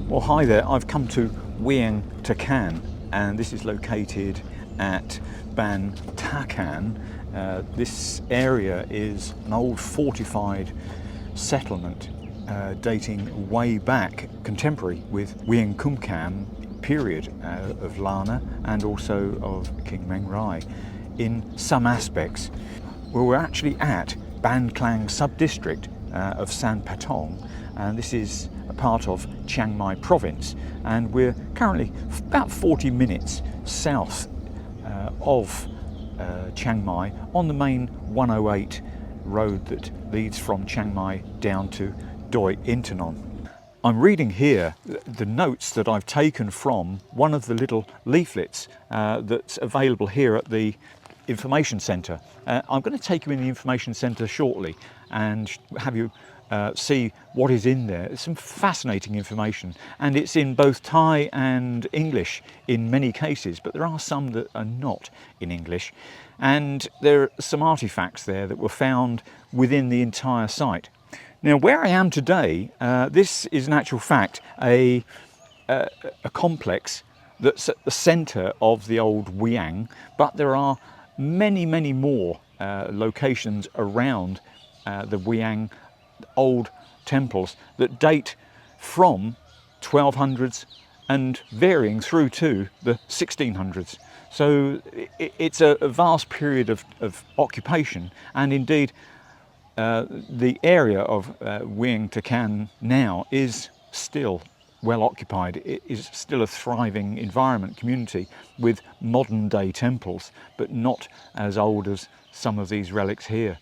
Well, hi there. I've come to Wiang Tha Kan, and this is located at Ban Takan. This area is an old fortified settlement dating way back, contemporary with Wiang Tha Kan period of Lanna and also of King Mengrai in some aspects. Well, we're actually at Wat Klang sub-district of San Pa Tong, and this is a part of Chiang Mai province, and we're currently about 40 minutes south of Chiang Mai on the main 108 road that leads from Chiang Mai down to Doi Intanon. I'm reading here the notes that I've taken from one of the little leaflets that's available here at the information centre. I'm going to take you in the information centre shortly and have you see what is in there. It's some fascinating information, and it's in both Thai and English in many cases, but there are some that are not in English, and there are some artifacts there that were found within the entire site. Now, where I am today, this is in actual fact a complex that's at the centre of the old Wiang, but there are many more locations around the Wiang old temples that date from 1200s and varying through to the 1600s. So it's a vast period of occupation, and indeed the area of Wiang Tha Kan now is still well occupied. It is still a thriving environment community with modern day temples, but not as old as some of these relics here.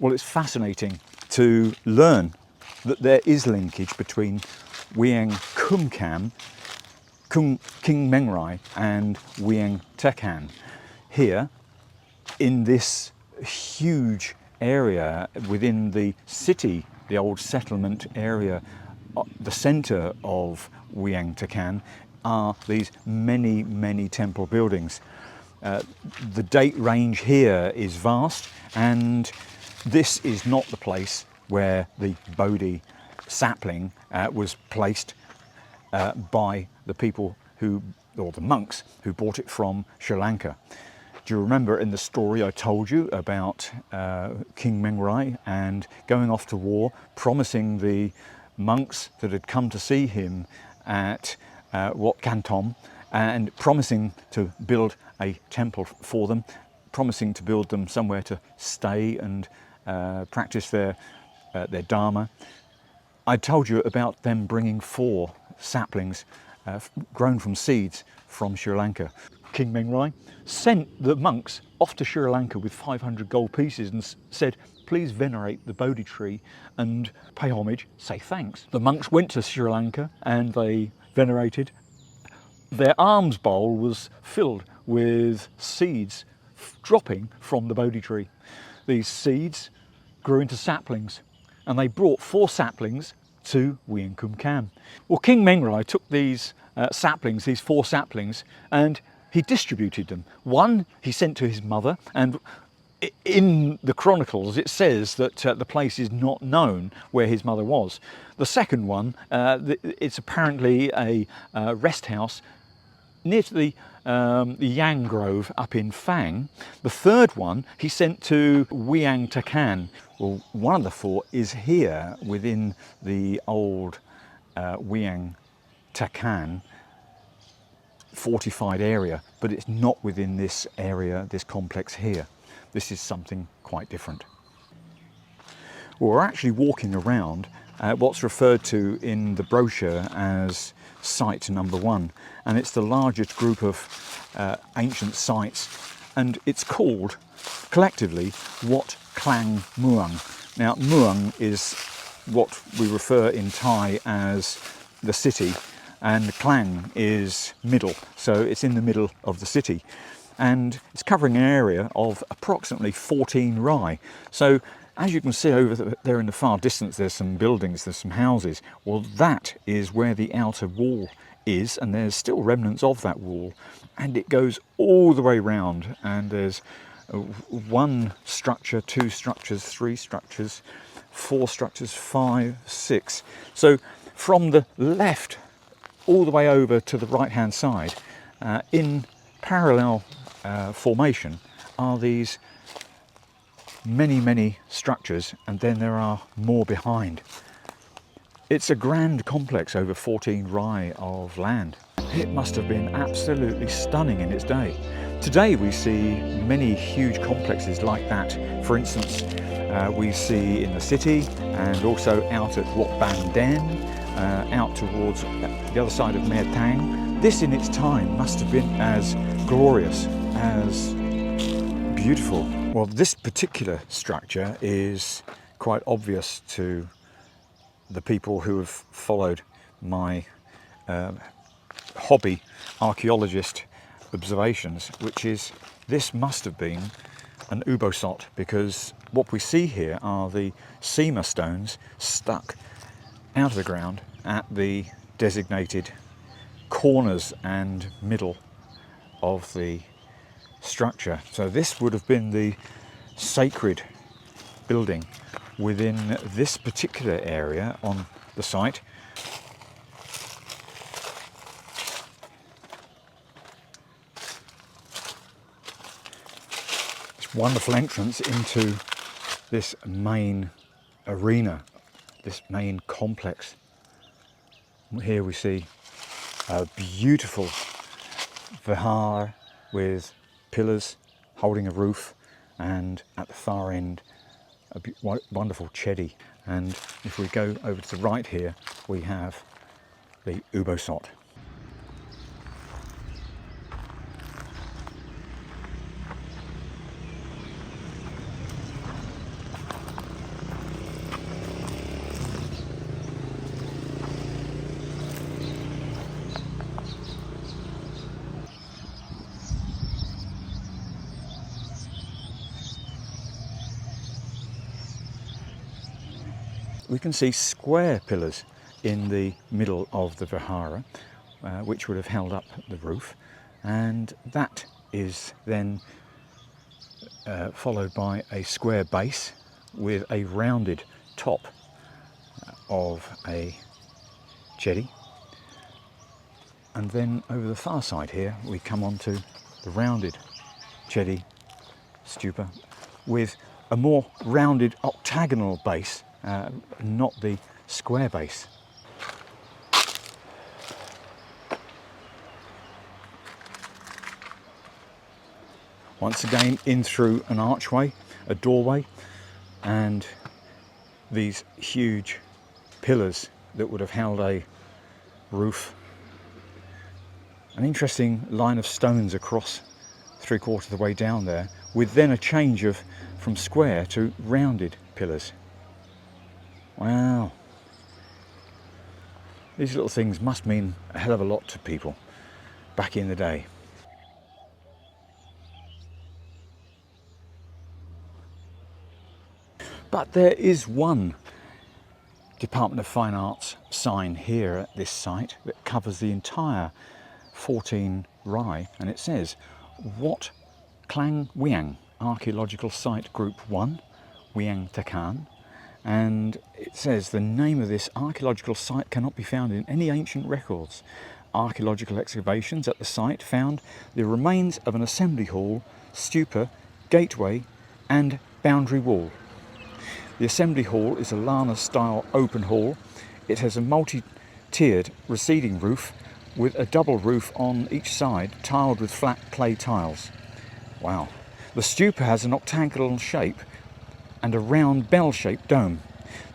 Well, it's fascinating to learn that there is linkage between Wiang Tha Kan, King Mengrai and Wiang Tha Kan. Here in this huge area within the city, the old settlement area, the centre of Wiang Tha Kan, are these many temple buildings. The date range here is vast, and this is not the place where the Bodhi sapling was placed by the people or the monks who brought it from Sri Lanka. Do you remember in the story I told you about King Mengrai and going off to war, promising the monks that had come to see him at Wat Klang and promising to build a temple for them, promising to build them somewhere to stay and practice their dharma. I told you about them bringing 4 saplings grown from seeds from Sri Lanka. King Mengrai sent the monks off to Sri Lanka with 500 gold pieces and said, please venerate the Bodhi tree and pay homage, say thanks. The monks went to Sri Lanka and they venerated. Their alms bowl was filled with seeds dropping from the Bodhi tree. These seeds grew into saplings, and they brought 4 saplings to Wiang Tha Kan. Well, King Mengrai took these saplings, these 4 saplings, and he distributed them. One he sent to his mother, and in the chronicles it says that the place is not known where his mother was. The second one, it's apparently a rest house near to the Yang Grove up in Phang. The third one he sent to Wiang Tha Kan. Well, one of the 4 is here within the old Wiang Tha Kan fortified area, but it's not within this area, this complex here. This is something quite different. Well, we're actually walking around what's referred to in the brochure as site number 1, and it's the largest group of ancient sites, and it's called collectively Wat Klang Muang. Now, Muang is what we refer in Thai as the city, and Klang is middle, so it's in the middle of the city, and it's covering an area of approximately 14 rai. So as you can see over there in the far distance, there's some buildings, there's some houses. Well, that is where the outer wall is, and there's still remnants of that wall, and it goes all the way round, and there's 1 structure, 2 structures, 3 structures, 4 structures, 5, 6. So from the left all the way over to the right hand side, in parallel formation, are these many structures, and then there are more behind. It's a grand complex over 14 rai of land. It must have been absolutely stunning in its day. Today we see many huge complexes like that. For instance, we see in the city and also out at Wat Ban Den, out towards the other side of Mae Tang. This in its time must have been as glorious, as beautiful. Well, this particular structure is quite obvious to the people who have followed my hobby archaeologist observations, which is this must have been an ubosot, because what we see here are the sema stones stuck out of the ground at the designated corners and middle of the structure. So this would have been the sacred building within this particular area on the site. This wonderful entrance into this main arena, this main complex. Here we see a beautiful vihar with pillars holding a roof, and at the far end a wonderful chedi. And if we go over to the right here, we have the ubosot. We can see square pillars in the middle of the vihara, which would have held up the roof, and that is then followed by a square base with a rounded top of a chedi. And then over the far side here we come on to the rounded chedi stupa with a more rounded octagonal base, not the square base. Once again in through an archway, a doorway, and these huge pillars that would have held a roof. An interesting line of stones across 3/4 of the way down there, with then a change of from square to rounded pillars. Wow. These little things must mean a hell of a lot to people back in the day. But there is one Department of Fine Arts sign here at this site that covers the entire 14 rai, and it says Wat Klang Muang, Archaeological Site Group 1, Wiang Tha Kan. And it says the name of this archaeological site cannot be found in any ancient records. Archaeological excavations at the site found the remains of an assembly hall, stupa, gateway and boundary wall. The assembly hall is a Lanna style open hall. It has a multi-tiered receding roof with a double roof on each side, tiled with flat clay tiles. Wow. The stupa has an octagonal shape and a round bell-shaped dome.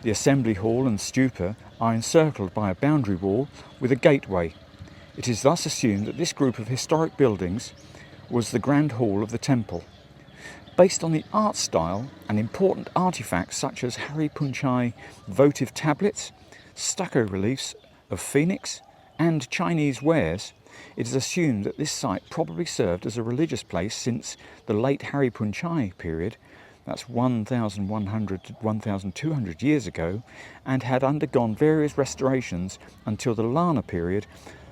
The assembly hall and stupa are encircled by a boundary wall with a gateway. It is thus assumed that this group of historic buildings was the grand hall of the temple. Based on the art style and important artifacts such as Hariphunchai votive tablets, stucco reliefs of phoenix and Chinese wares, it is assumed that this site probably served as a religious place since the late Hariphunchai period, that's 1,100 to 1,200 years ago, and had undergone various restorations until the Lanna period,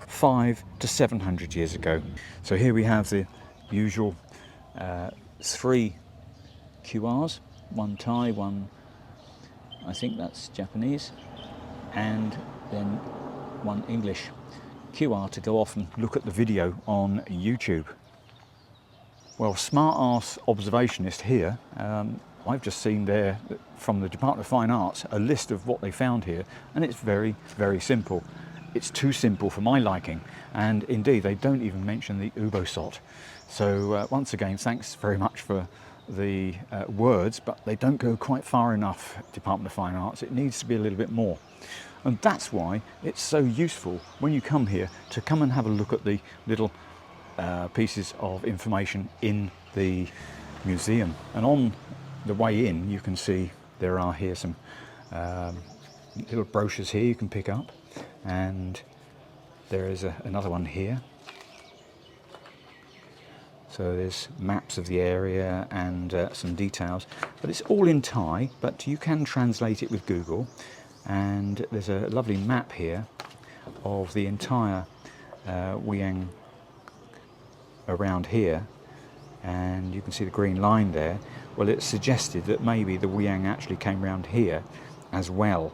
500 to 700 years ago. So here we have the usual 3 QRs, one Thai, one I think that's Japanese, and then one English QR to go off and look at the video on YouTube. Well, smart ass observationist here, I've just seen there from the Department of Fine Arts a list of what they found here, and it's very, very simple. It's too simple for my liking, and indeed they don't even mention the ubosot. So once again, thanks very much for the words, but they don't go quite far enough, Department of Fine Arts. It needs to be a little bit more. And that's why it's so useful when you come here to come and have a look at the little pieces of information in the museum. And on the way in, you can see there are here some little brochures here you can pick up, and there is another one here. So there's maps of the area and some details, but it's all in Thai, but you can translate it with Google. And there's a lovely map here of the entire Wiang around here, and you can see the green line there. Well, it suggested that maybe the Wiang actually came round here as well,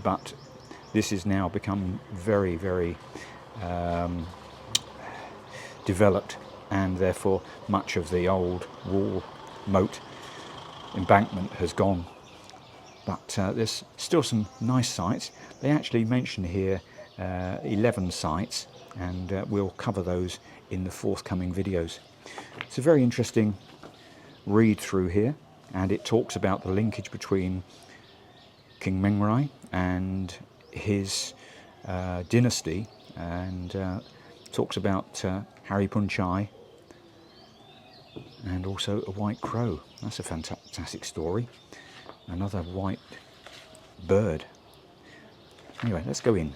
but this has now become very, very developed, and therefore much of the old wall moat embankment has gone. But there's still some nice sites. They actually mention here 11 sites, and we'll cover those in the forthcoming videos. It's a very interesting read through here, and it talks about the linkage between King Mengrai and his dynasty, and talks about Hariphunchai and also a white crow. That's a fantastic story. Another white bird. Anyway, let's go in.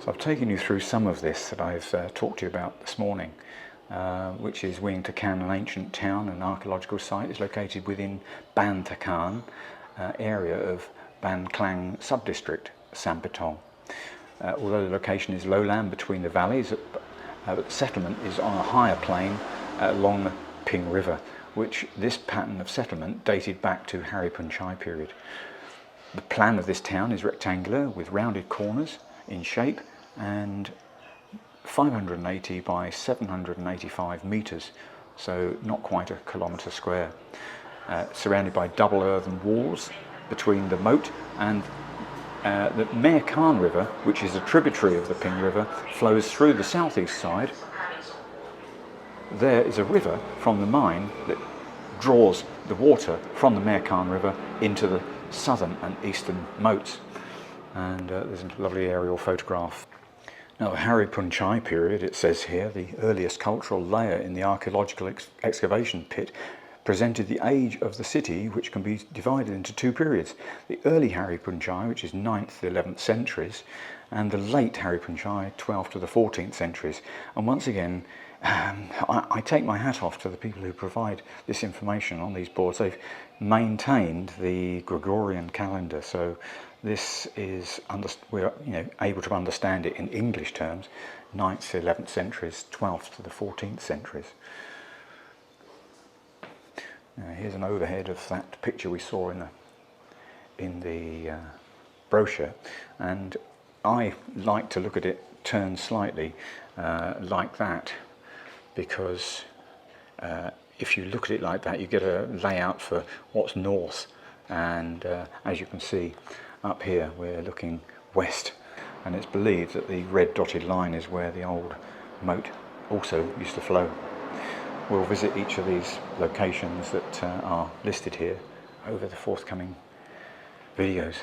So I've taken you through some of this that I've talked to you about this morning, which is Wiang Tha Kan, an ancient town and archaeological site. It's located within Ban Takan area of Wat Klang sub-district, San Pa Tong. Although the location is lowland between the valleys, the settlement is on a higher plain along the Ping River, which this pattern of settlement dated back to Hariphunchai period. The plan of this town is rectangular with rounded corners in shape and 580 by 785 metres, so not quite a kilometre square, surrounded by double earthen walls between the moat and the Mae Khan River, which is a tributary of the Ping River, flows through the southeast side. There is a river from the mine that draws the water from the Mae Khan River into the southern and eastern moats. And there's a lovely aerial photograph. Now, the Hariphunchai period, it says here, the earliest cultural layer in the archaeological excavation pit, presented the age of the city, which can be divided into two periods: the early Hariphunchai, which is 9th to 11th centuries, and the late Hariphunchai, 12th to the 14th centuries. And once again, I take my hat off to the people who provide this information on these boards. They've maintained the Gregorian calendar, so this is we're able to understand it in English terms: 9th to 11th centuries, 12th to the 14th centuries. Here's an overhead of that picture we saw in the brochure, and I like to look at it turned slightly like that, because if you look at it like that, you get a layout for what's north, and as you can see up here, we're looking west, and it's believed that the red dotted line is where the old moat also used to flow. We'll visit each of these locations that are listed here over the forthcoming videos.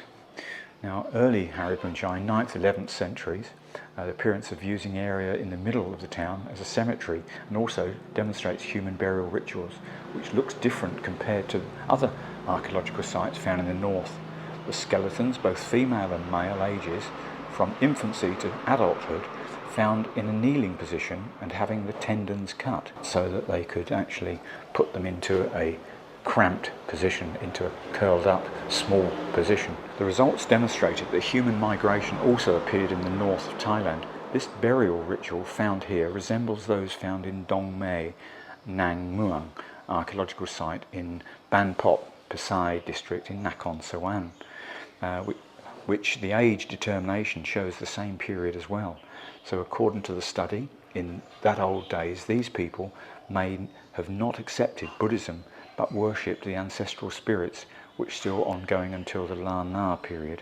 Now, early Hariphunchai, 9th, 11th centuries, the appearance of using area in the middle of the town as a cemetery, and also demonstrates human burial rituals, which looks different compared to other archaeological sites found in the north. The skeletons, both female and male ages, from infancy to adulthood, found in a kneeling position and having the tendons cut so that they could actually put them into a cramped position, into a curled up small position. The results demonstrated that human migration also appeared in the north of Thailand. This burial ritual found here resembles those found in Dong Mae, Nang Muang, archaeological site in Ban Pop Pasai district in Nakhon Sawan, which the age determination shows the same period as well. So according to the study, in that old days, these people may have not accepted Buddhism but worshipped the ancestral spirits, which still ongoing until the Lanna period.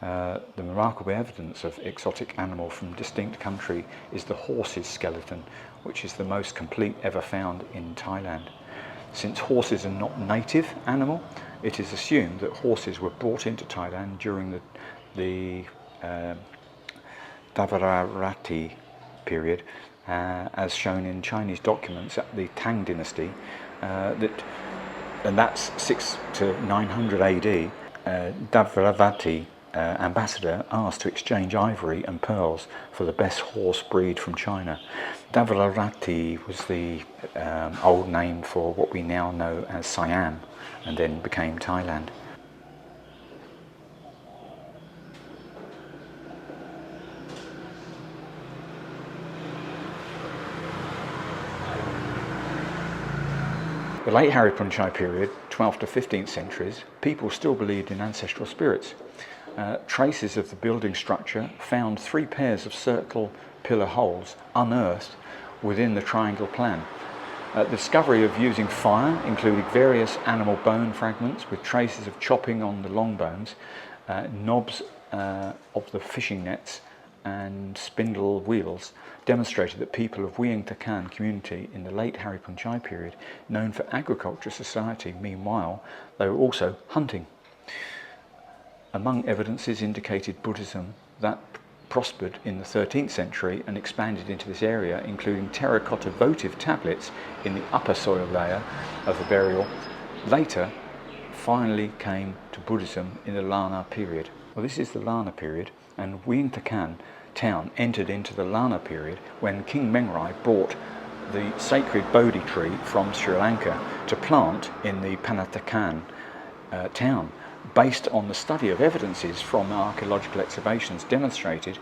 The remarkable evidence of exotic animal from distinct country is the horse's skeleton, which is the most complete ever found in Thailand. Since horses are not native animal, it is assumed that horses were brought into Thailand during the Davararati period, as shown in Chinese documents at the Tang dynasty, and that's 6 to 900 AD. Davaravati ambassador asked to exchange ivory and pearls for the best horse breed from China. Davaravati was the old name for what we now know as Siam, and then became Thailand. The late Hariphunchai period, 12th to 15th centuries, people still believed in ancestral spirits. Traces of the building structure found 3 pairs of circle pillar holes unearthed within the triangle plan. The discovery of using fire included various animal bone fragments with traces of chopping on the long bones, knobs of the fishing nets and spindle wheels demonstrated that people of Wiang Tha Kan community in the late Hariphunchai period, known for agriculture society, meanwhile they were also hunting. Among evidences indicated Buddhism that prospered in the 13th century and expanded into this area, including terracotta votive tablets in the upper soil layer of the burial. Later, finally came to Buddhism in the Lanna period. Well, this is the Lanna period, and Wiang Tha Kan town entered into the Lanna period when King Mengrai brought the sacred Bodhi tree from Sri Lanka to plant in the Panathakan town. Based on the study of evidences from archaeological excavations demonstrated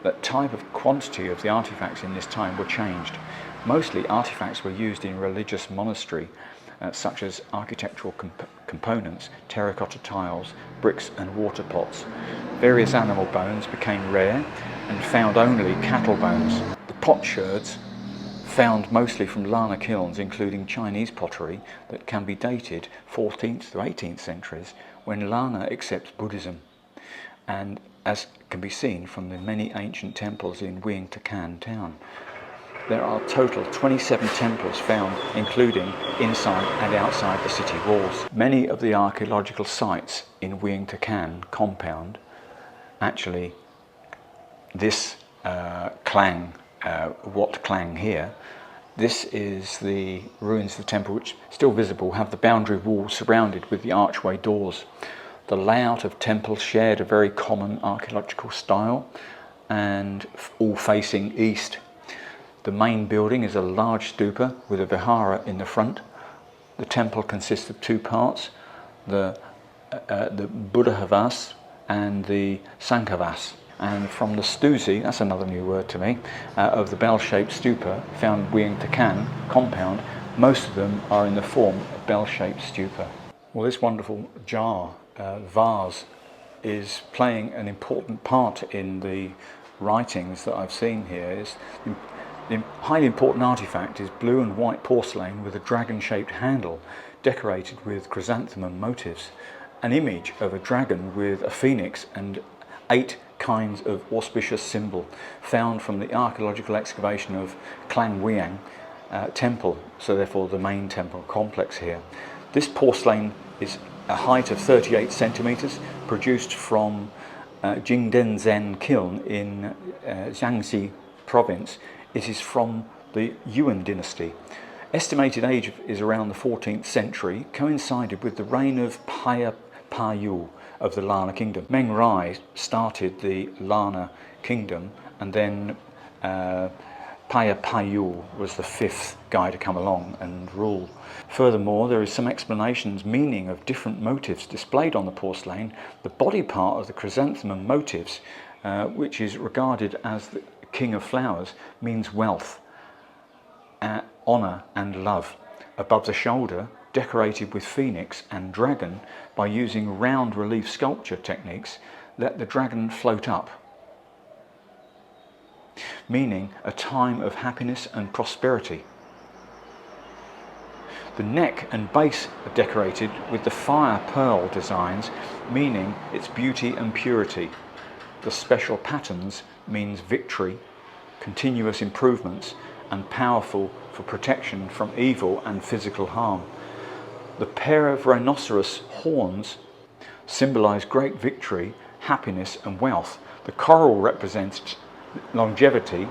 that type of quantity of the artifacts in this time were changed. Mostly artifacts were used in religious monastery, such as architectural components, terracotta tiles, bricks and water pots. Various animal bones became rare and found only cattle bones. The potsherds found mostly from Lanna kilns, including Chinese pottery that can be dated 14th to 18th centuries, when Lanna accepts Buddhism, and as can be seen from the many ancient temples in Wiang Tha Kan town. There are a total 27 temples found, including inside and outside the city walls. Many of the archaeological sites in Wiang Tha Kan compound, actually this Wat Klang here, this is the ruins of the temple, which still visible, have the boundary wall surrounded with the archway doors. The layout of temples shared a very common archaeological style and all facing east. The main building is a large stupa with a vihara in the front. The temple consists of 2 parts, the Buddhavas and the Sankhavas. And from the stuzi, that's another new word to me, of the bell-shaped stupa found Wiang Tha Kan compound, most of them are in the form of bell-shaped stupa. Well, this wonderful jar, vase, is playing an important part in the writings that I've seen here. The highly important artifact is blue and white porcelain with a dragon-shaped handle decorated with chrysanthemum motifs, an image of a dragon with a phoenix and 8 kinds of auspicious symbol found from the archaeological excavation of Klang Muang temple, so therefore the main temple complex here. This porcelain is a height of 38 centimeters, produced from Jingdenzhen kiln in Jiangxi province. It is from the Yuan dynasty. Estimated age is around the 14th century, coincided with the reign of Pa Tong of the Lanna Kingdom. Mengrai started the Lanna Kingdom, and then Pa Tong was the 5th guy to come along and rule. Furthermore, there is some explanations meaning of different motifs displayed on the porcelain. The body part of the chrysanthemum motifs, which is regarded as the king of flowers, means wealth, honor and love. above the shoulder, decorated with phoenix and dragon by using round relief sculpture techniques, let the dragon float up, meaning a time of happiness and prosperity. The neck and base are decorated with the fire pearl designs, meaning its beauty and purity. The special patterns means victory, continuous improvements, and powerful for protection from evil and physical harm. The pair of rhinoceros horns symbolize great victory, happiness, and wealth. The coral represents longevity,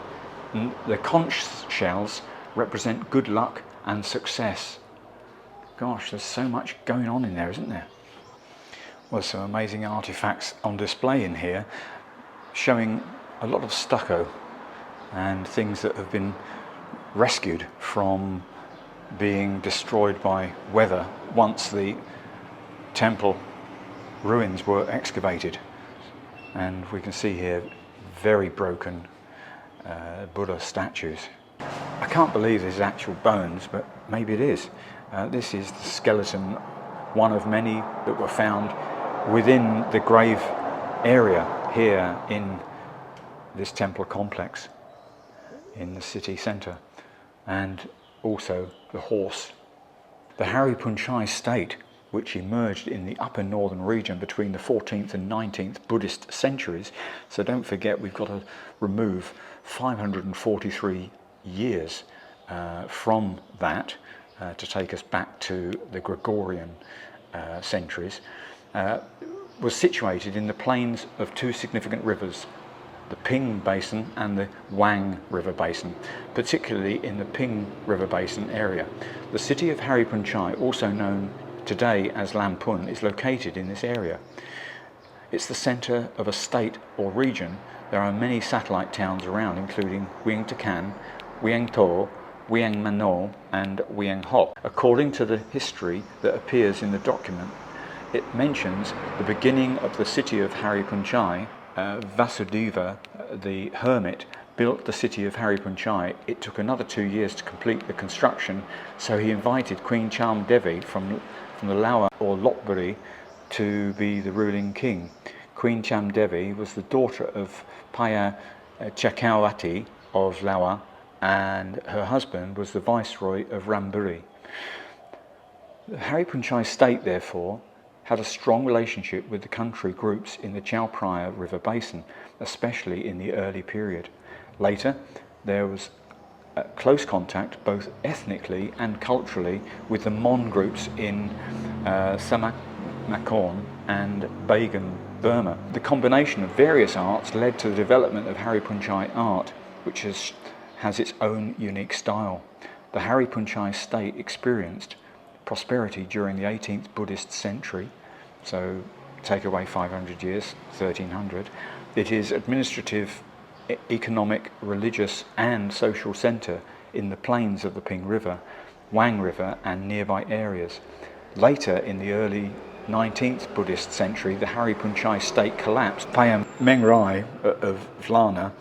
and the conch shells represent good luck and success. Gosh, there's so much going on in there, isn't there? Well, some amazing artifacts on display in here, showing a lot of stucco and things that have been rescued from being destroyed by weather once the temple ruins were excavated. And we can see here very broken Buddha statues. I can't believe there's actual bones, but maybe it is. This is the skeleton, one of many that were found within the grave area here in this temple complex in the city centre, and also the horse. The Hariphunchai state, which emerged in the upper northern region between the 14th and 19th Buddhist centuries, so don't forget we've got to remove 543 years from that to take us back to the Gregorian centuries, was situated in the plains of two significant rivers, the Ping Basin and the Wiang River Basin, particularly in the Ping River Basin area. The city of Hariphunchai, also known today as Lamphun, is located in this area. It's the centre of a state or region. There are many satellite towns around, including Wiang Tha Kan, Wiang Tho, Wiang Mano and Wiang Hop. According to the history that appears in the document, it mentions the beginning of the city of Hariphunchai. Vasudeva, the hermit, built the city of Hariphunchai. It took another 2 years to complete the construction, so he invited Queen Cham Devi from the Lawa or Lopburi to be the ruling king. Queen Cham Devi was the daughter of Paya Chakravarti of Lawa, and her husband was the viceroy of Ramburi. The Hariphunchai state, therefore, had a strong relationship with the country groups in the Chao Phraya River Basin, especially in the early period. Later, there was close contact, both ethnically and culturally, with the Mon groups in Samak Nakhon and Bagan, Burma. The combination of various arts led to the development of Hariphunchai art, which has its own unique style. The Hariphunchai state experienced prosperity during the 18th Buddhist century, so take away 500 years, 1300. It is administrative, economic, religious and social centre in the plains of the Ping River, Wang River and nearby areas. Later in the early 19th Buddhist century, the Hariphunchai state collapsed. King Mengrai of Lanna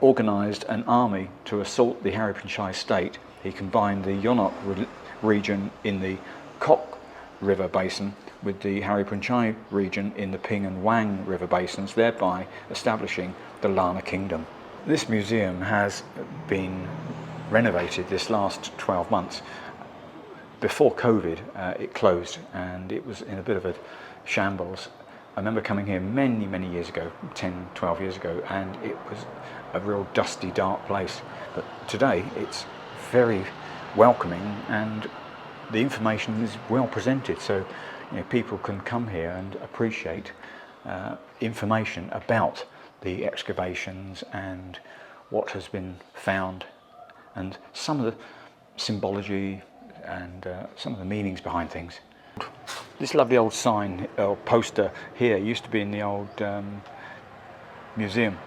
organised an army to assault the Hariphunchai state. He combined the Yonok region in the Kok River Basin with the Hariphunchai region in the Ping and Wang River Basins, thereby establishing the Lanna Kingdom. This museum has been renovated this last 12 months. Before COVID, it closed and it was in a bit of a shambles. I remember coming here many years ago, 10, 12 years ago, and it was a real dusty, dark place. But today it's very welcoming and the information is well presented, so people can come here and appreciate information about the excavations and what has been found and some of the symbology and some of the meanings behind things. This lovely old sign or poster here used to be in the old museum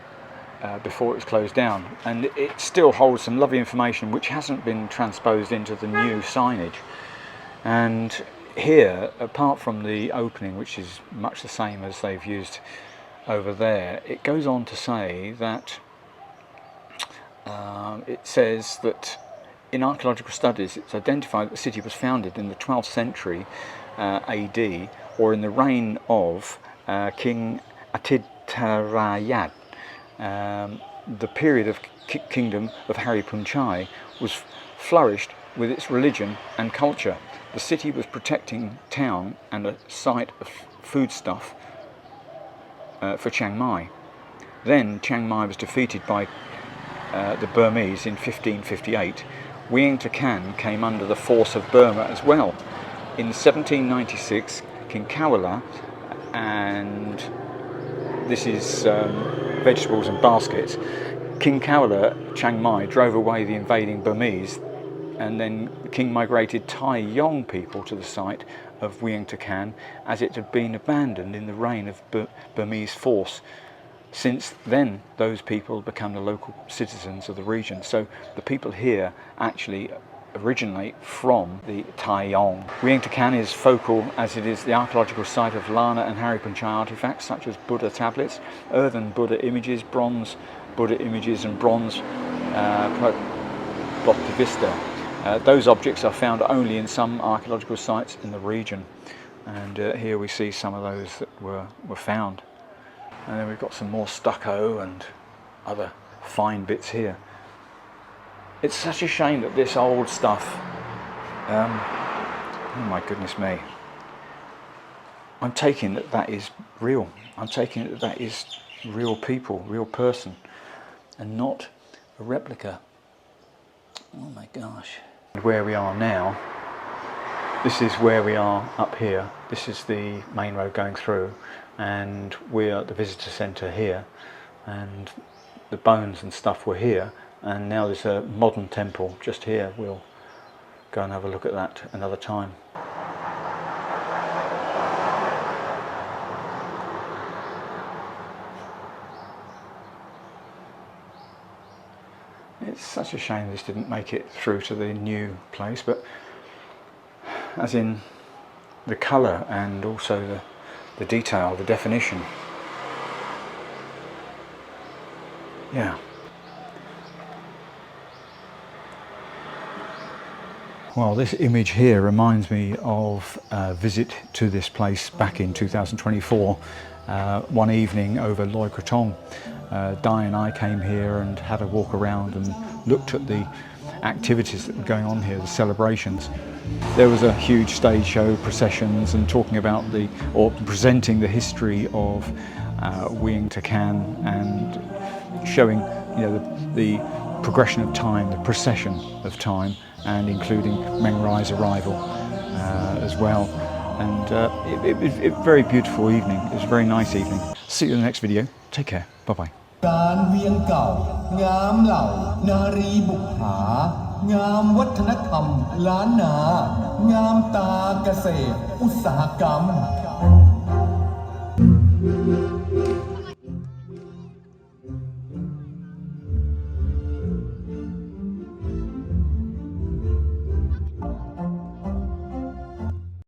before it was closed down, and it still holds some lovely information which hasn't been transposed into the new signage. And here, apart from the opening, which is much the same as they've used over there, it goes on to say that it says that in archaeological studies, it's identified that the city was founded in the 12th century AD, or in the reign of King Atitarayat. The period of kingdom of Hariphunchai was flourished with its religion and culture. The city was protecting town and a site of foodstuff for Chiang Mai. Then Chiang Mai was defeated by the Burmese in 1558. Wiang Tha Kan came under the force of Burma as well. In 1796, King Kawala, and this is vegetables and baskets, King Kawala, Chiang Mai, drove away the invading Burmese, and then the king migrated Thai Yong people to the site of Wiang Tha Kan, as it had been abandoned in the reign of Burmese force. Since then, those people become the local citizens of the region. So the people here actually originate from the Thai Yong. Wiang Tha Kan is focal as it is the archaeological site of Lanna and Hariphunchai artifacts such as Buddha tablets, earthen Buddha images, bronze Buddha images and bronze fortified. Those objects are found only in some archaeological sites in the region, and here we see some of those that were found. And then we've got some more stucco and other fine bits here. It's such a shame that this old stuff, oh my goodness me, I'm taking that is real. I'm taking that is real people, real person, and not a replica. Oh my gosh. Where we are now, this is where we are up here. This is the main road going through, and we're at the visitor centre here, and the bones and stuff were here, and now there's a modern temple just here. We'll go and have a look at that another time. It's such a shame this didn't make it through to the new place, but as in the colour and also the detail, the definition. Yeah. Well, this image here reminds me of a visit to this place back in 2024, one evening over Loy Krathong. Di and I came here and had a walk around and looked at the activities that were going on here, the celebrations. There was a huge stage show, processions, and talking about presenting the history of Wiang Tha Kan, and showing, you know, the progression of time, the procession of time, and including Mengrai's arrival as well. And it was a very beautiful evening. It was a very nice evening. See you in the next video. Take care. Bye-bye. การเวียงเก่า งามเหล่า นารีบุปผา งามวัฒนธรรม ล้านนา งามตาเกษตร อุตสาหกรรม